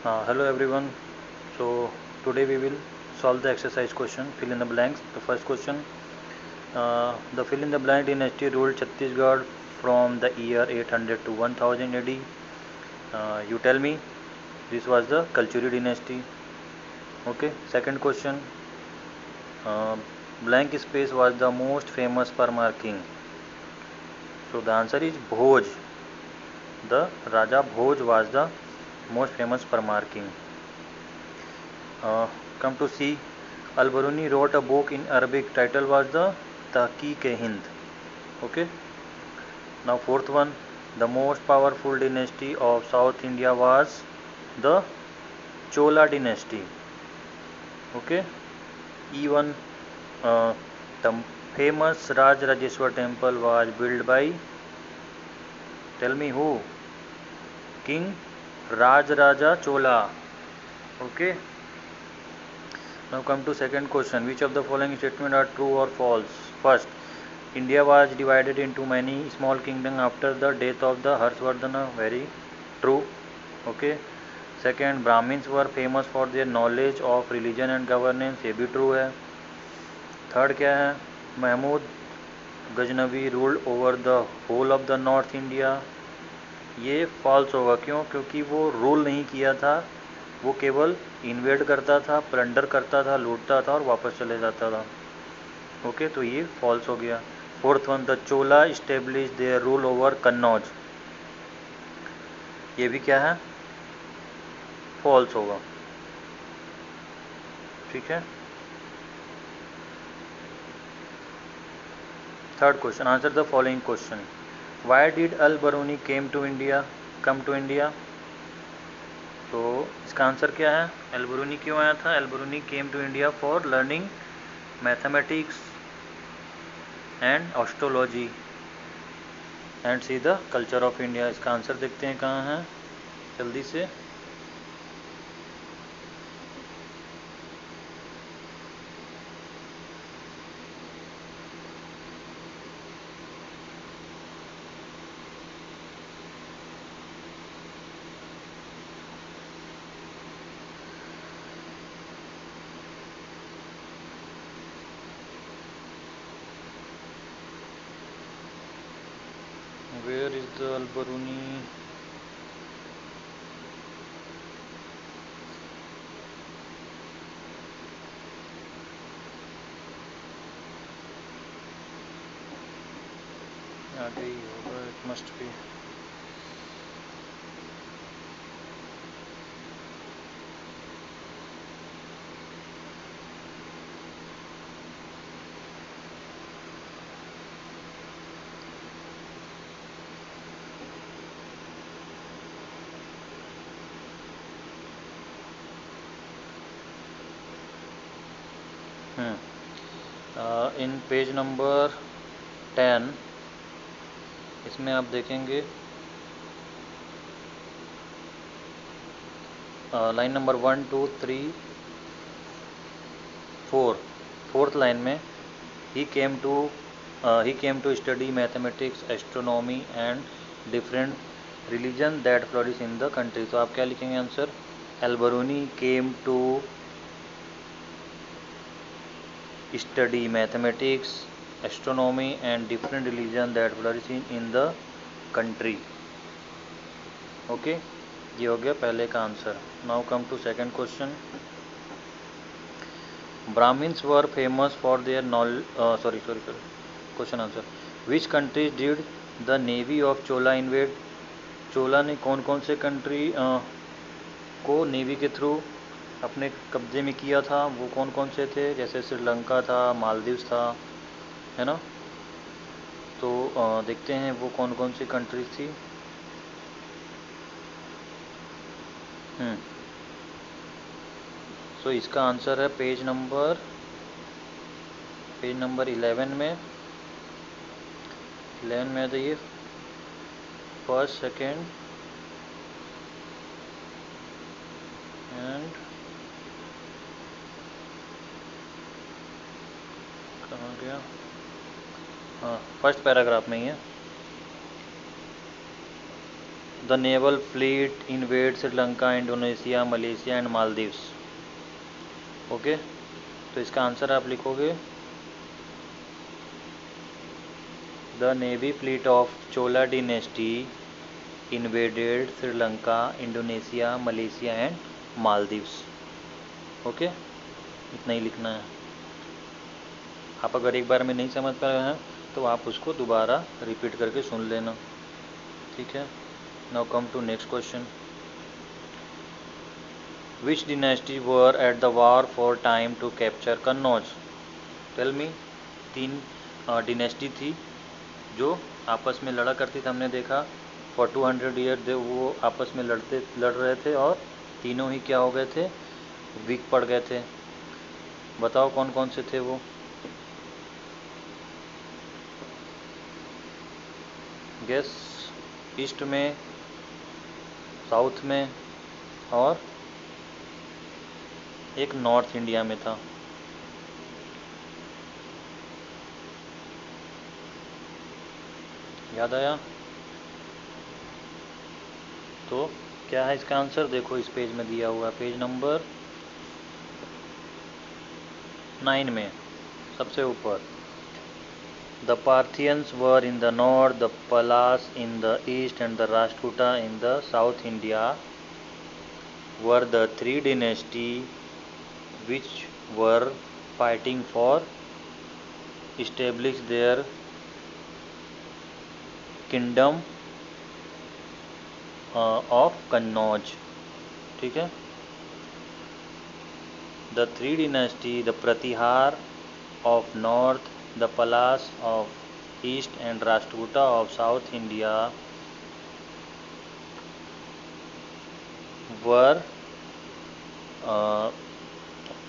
Hello everyone. So today we will solve the exercise question. Fill in the blanks. The first question: the fill in the blank dynasty ruled Chhattisgarh from the year 800 to 1000 AD. You tell me. This was the Kalchuri dynasty. Okay. Second question: uh, blank space was the most famous Parmar king. So the answer is Bhoj. The Raja Bhoj was the most famous Parmar king. Come to see, Al-Biruni wrote a book in Arabic. Title was the Tahqiq-e-Hind. Okay. Now fourth one, the most powerful dynasty of South India was the Chola dynasty. Okay. Even uh, the famous Rajrajeshwar temple was built by, tell me who? King Rajaraja Chola. Okay. Now come to second question. Which of the following statements are true or false? First, India was divided into many small kingdoms after the death of the Harshvardhana. Very true. Okay. Second, Brahmins were famous for their knowledge of religion and governance. ये भी true है. Third क्या है? Mahmud Ghaznavi ruled over the whole of the north India. ये false होगा. क्यों? क्योंकि वो रूल नहीं किया था. वो केवल इन्वेड करता था, प्लंडर करता था, लूटता था और वापस चले जाता था. ओके, तो ये फॉल्स हो गया. Fourth one, the Chola establish their rule over Kannauj. ये भी क्या है? फॉल्स होगा. ठीक है. Third question, answer the following question. Why did Al बरूनी came to India, come to India? तो इसका आंसर क्या है? अल बरूनी क्यों आया था? Al बरूनी came to India for learning mathematics and astrology and see the culture of India. इसका आंसर देखते हैं कहाँ है जल्दी से. Where is the Al-Biruni? आगे ही होगा. It must be. In page number 10 इसमें आप देखेंगे लाइन नंबर 1 2 3 4 फोर्थ लाइन में ही came to study mathematics, astronomy and different religion that flourish in the country. तो आप क्या लिखेंगे answer? Al Biruni came to study mathematics, astronomy and different religion that flourish in the country. Okay, ये हो गया पहले का answer. Now come to second question. Brahmins were famous for their knowledge. Sorry. Question answer. Which countries did the navy of Chola invade? चोला ने कौन कौन से country को नेवी के थ्रू अपने कब्जे में किया था? वो कौन कौन से थे? जैसे श्रीलंका था, मालदीव्स था, है ना. तो देखते हैं वो कौन कौन सी कंट्रीज थी. सो इसका आंसर है पेज नंबर 11 में. 11 में देखिए फर्स्ट, सेकेंड एंड कहाँ गया? हाँ, फर्स्ट पैराग्राफ में ही है. The the naval fleet invade Sri Lanka, Indonesia, Malaysia and Maldives. Okay, तो इसका आंसर आप लिखोगे the navy fleet of Chola dynasty invaded Sri Lanka, Indonesia, Malaysia and Maldives. Okay, इतना ही लिखना है। आप अगर एक बार में नहीं समझ पा रहे हैं तो आप उसको दोबारा रिपीट करके सुन लेना, ठीक है। Now come to next question. Which dynasty were at the war for time to capture Kannauj? Tell me. 3 dynasty थी जो आपस में लड़ा करती थी, हमने देखा फॉर 200 ईयर वो आपस में लड़ रहे थे और तीनों ही क्या हो गए थे, वीक पड़ गए थे। बताओ कौन कौन से थे वो। गेस। ईस्ट में, साउथ में और एक नॉर्थ इंडिया में था। याद आया? तो क्या है इसका आंसर? देखो इस पेज में दिया हुआ, पेज नंबर 9 में सबसे ऊपर। The Parthians were in the north, the Palas in the east and the Rashtrakuta in the south India were the 3 dynasty which were fighting for establish their kingdom of Kannauj। ठीक है। The 3 dynasty, the Pratihar of north, the Palas of east and Rashtrakuta of south India were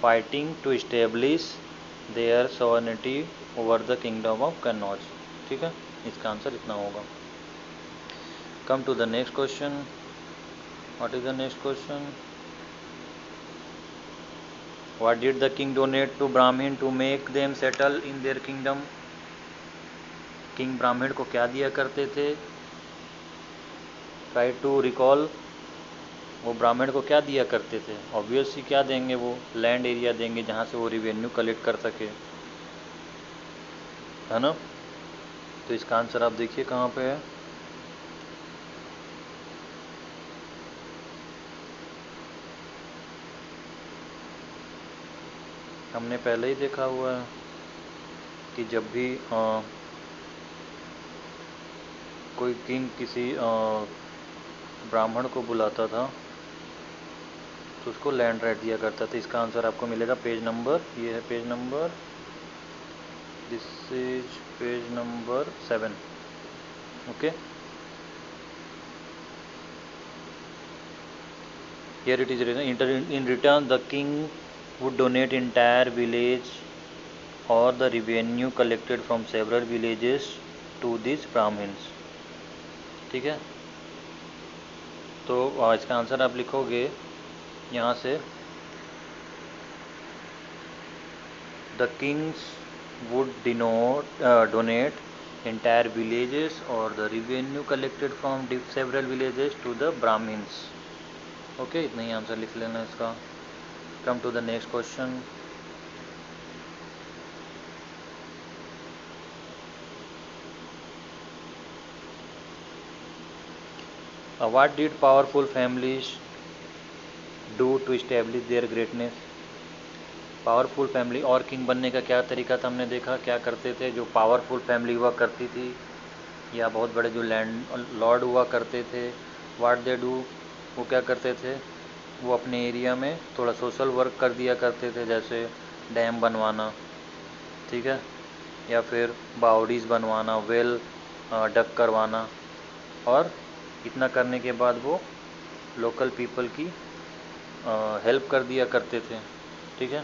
fighting to establish their sovereignty over the kingdom of Kannauj। ठीक है, इसका answer इतना होगा। Come to the next question. What is the next question? What did the king donate to Brahmin to make them settle in their kingdom? King ब्राह्मण को क्या दिया करते थे? Try to recall. वो ब्राह्मण को क्या दिया करते थे? ऑब्वियसली क्या देंगे, वो लैंड एरिया देंगे जहाँ से वो रिवेन्यू कलेक्ट कर सके, है ना। तो इसका आंसर आप देखिए कहाँ पे है। हमने पहले ही देखा हुआ है कि जब भी कोई किंग किसी ब्राह्मण को बुलाता था तो उसको लैंड राइट दिया करता था। इसका आंसर आपको मिलेगा पेज नंबर, ये है page number, this is page number 7। Okay, here it is written, in return the king would donate entire village or the revenue collected from several villages to these brahmins। ठीक है, तो इसका answer आप लिखोगे यहाँ से, the Kings would donate entire villages or the revenue collected from several villages to the brahmins। Okay, इतना ही आंसर लिख लेना इसका। Come to the next question. What did powerful families do to establish their greatness? Powerful family और king बनने का क्या तरीका था, हमने देखा क्या करते थे। जो पावरफुल फैमिली हुआ करती थी या बहुत बड़े जो लैंड लॉर्ड हुआ करते थे, व्हाट दे डू, वो क्या करते थे, वो अपने एरिया में थोड़ा सोशल वर्क कर दिया करते थे, जैसे डैम बनवाना, ठीक है, या फिर बाउडीज़ बनवाना, वेल डक करवाना, और इतना करने के बाद वो लोकल पीपल की हेल्प कर दिया करते थे। ठीक है,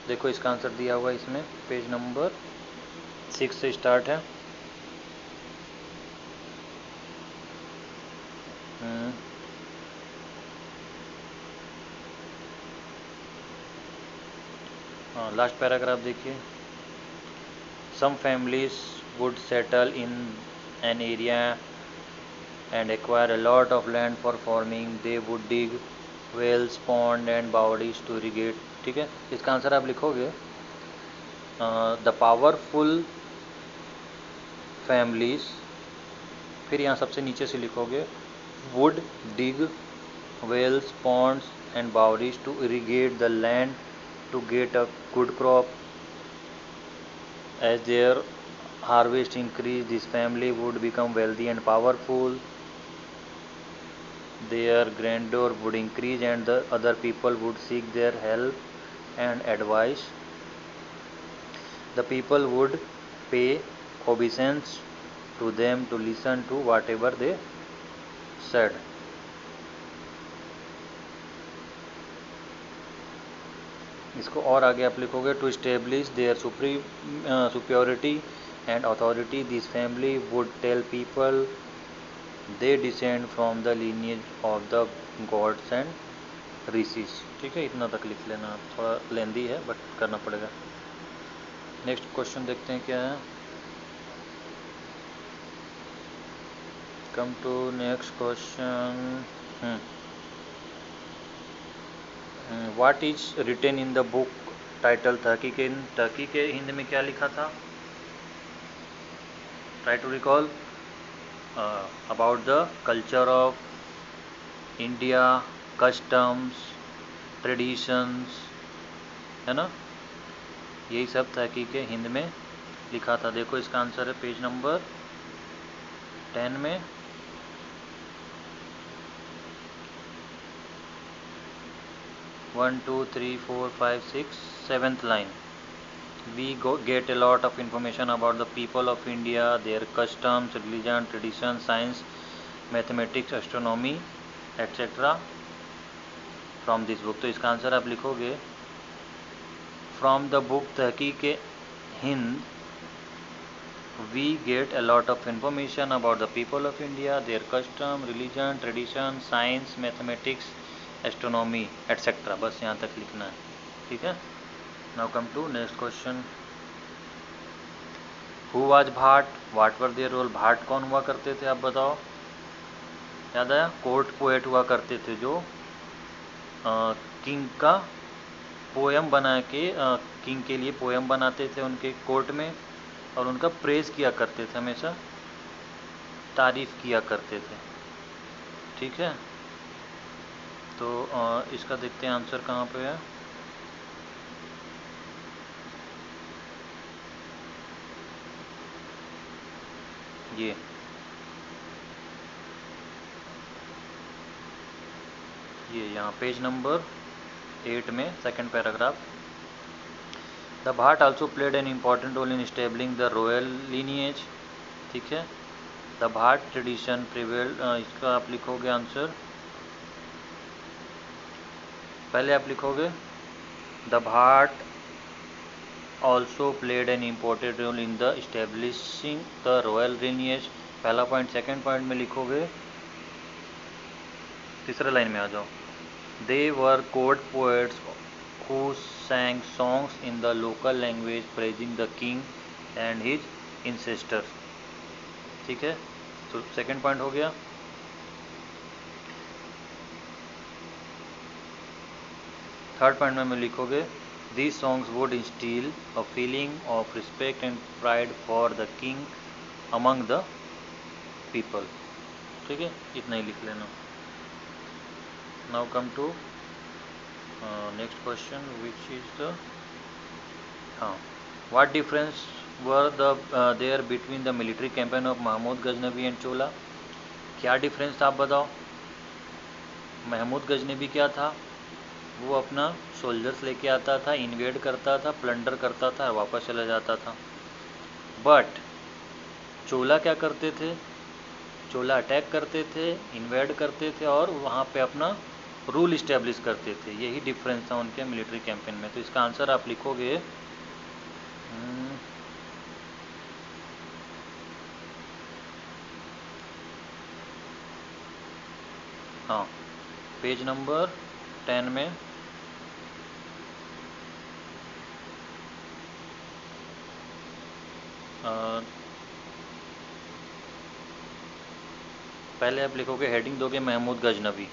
देखो इसका आंसर दिया हुआ इसमें, पेज नंबर 6 से स्टार्ट है। हाँ, लास्ट पैराग्राफ देखिए। Some families would settle in an area and acquire a lot of land for farming. They would dig wells, pond and bodies to irrigate. ठीक है, इसका आंसर आप लिखोगे द पावरफुल फैमिलीज, फिर यहाँ सबसे नीचे से लिखोगे would dig wells, ponds and bodies to irrigate the land to get a good crop. As their harvest increased, this family would become wealthy and powerful. Their grandeur would increase and the other people would seek their help and advice. The people would pay obeisance to them to listen to whatever they said. इसको और आगे आप लिखोगे to establish their superiority and authority this family would tell people they descend from the lineage of the gods and rishis. ठीक है, इतना तक लिख लेना, थोड़ा लेंदी है बट करना पड़ेगा. नेक्स्ट क्वेश्चन देखते हैं क्या है. Come to next question. What is written in the book title टर्की के हिंदी में क्या लिखा था? Try to recall about the culture of India, customs, traditions, है ना, यही सब टर्की के हिंद में लिखा था. देखो इसका आंसर है पेज नंबर 10 में. One two three four five six 7th line. We get a lot of information about the people of India, their customs, religion, tradition, science, mathematics, astronomy, etc. from this book. तो इसका answer आप लिखोगे from the book Tahqiq-e-Hind we get a lot of information about the people of India, their custom, religion, tradition, science, mathematics, astronomy etcetera. बस यहाँ तक लिखना है. ठीक है. Now come to next question. Who was bhat, what were their role. भाट कौन हुआ करते थे, आप बताओ. याद आया, कोर्ट पोएट हुआ करते थे जो किंग का पोएम बना के किंग के लिए पोएम बनाते थे उनके कोर्ट में, और उनका प्रेज किया करते थे, हमेशा तारीफ किया करते थे. ठीक है, तो इसका देखते हैं आंसर कहाँ पे है. ये यहाँ पेज नंबर 8 में second paragraph. The Bhat also played an important role in stabling the royal lineage. ठीक है, द भाट ट्रेडिशन प्रिवेल्ड. इसका आप लिखोगे आंसर, पहले आप लिखोगे the bhat also played an important role in the establishing the royal lineage. पहला पॉइंट. सेकंड पॉइंट में लिखोगे, तीसरे लाइन में आ जाओ, they were court poets who sang songs in the local language praising the king and his ancestors. ठीक है, तो सेकंड पॉइंट हो गया. थर्ड पॉइंट में लिखोगे these songs would instill a feeling of respect and pride for the king among the people. ठीक है, इतना ही लिख लेना. Now come to next question which is the what difference were there between the military campaign of Mahmud Ghaznavi and Chola. क्या difference था, आप बताओ. महमूद गजनबी क्या था, वो अपना सोल्जर्स लेके आता था, इन्वेड करता था, प्लंडर करता था और वापस चला जाता था. बट चोला क्या करते थे, चोला अटैक करते थे, इन्वेड करते थे और वहाँ पे अपना रूल इस्टेब्लिश करते थे. यही डिफरेंस था उनके मिलिट्री कैंपेन में. तो इसका आंसर आप लिखोगे हाँ, पेज नंबर 10 में पहले आप लिखोगे, हेडिंग दोगे महमूद गजनवी,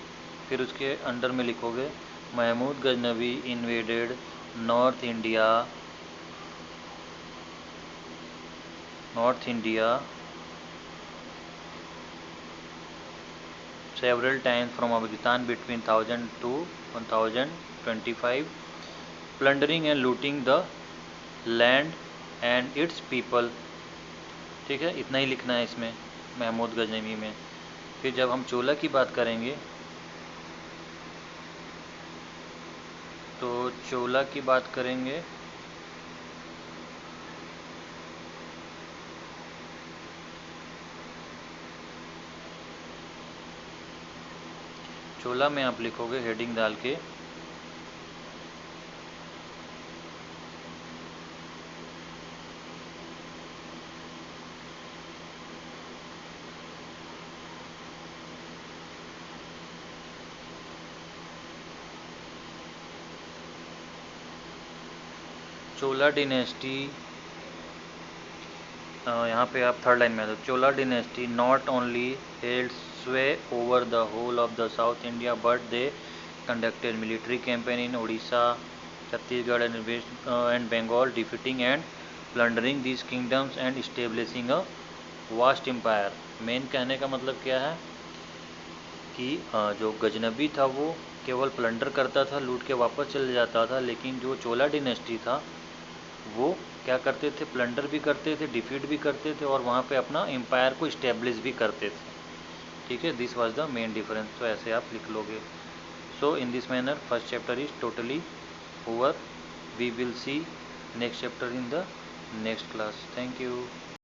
फिर उसके अंडर में लिखोगे Mahmud Ghaznavi invaded north India several times from Afghanistan between 1000 to 1025, plundering and looting the land and its people। ठीक है, इतना ही लिखना है इसमें महमूद गजनवी में। फिर जब हम चोला की बात करेंगे तो चोला की बात करेंगे चोला में आप लिखोगे हेडिंग डाल के चोला डिनेस्टी, यहाँ पे आप थर्ड लाइन में आ, Chola dynasty not only held sway over the whole of the south India but they conducted military campaign in Orissa, Chhattisgarh and Bengal, defeating and plundering these kingdoms and establishing a vast empire. मेन कहने का मतलब क्या है कि जो गजनबी था वो केवल प्लंडर करता था, लूट के वापस चले जाता था, लेकिन जो चोला डिनेस्टी था वो क्या करते थे, प्लंडर भी करते थे, डिफीट भी करते थे और वहाँ पे अपना एम्पायर को इस्टेब्लिश भी करते थे। ठीक है, this was the main difference. तो ऐसे आप लिख लोगे। So in this manner first chapter is totally over. We will see next chapter in the next class. Thank you.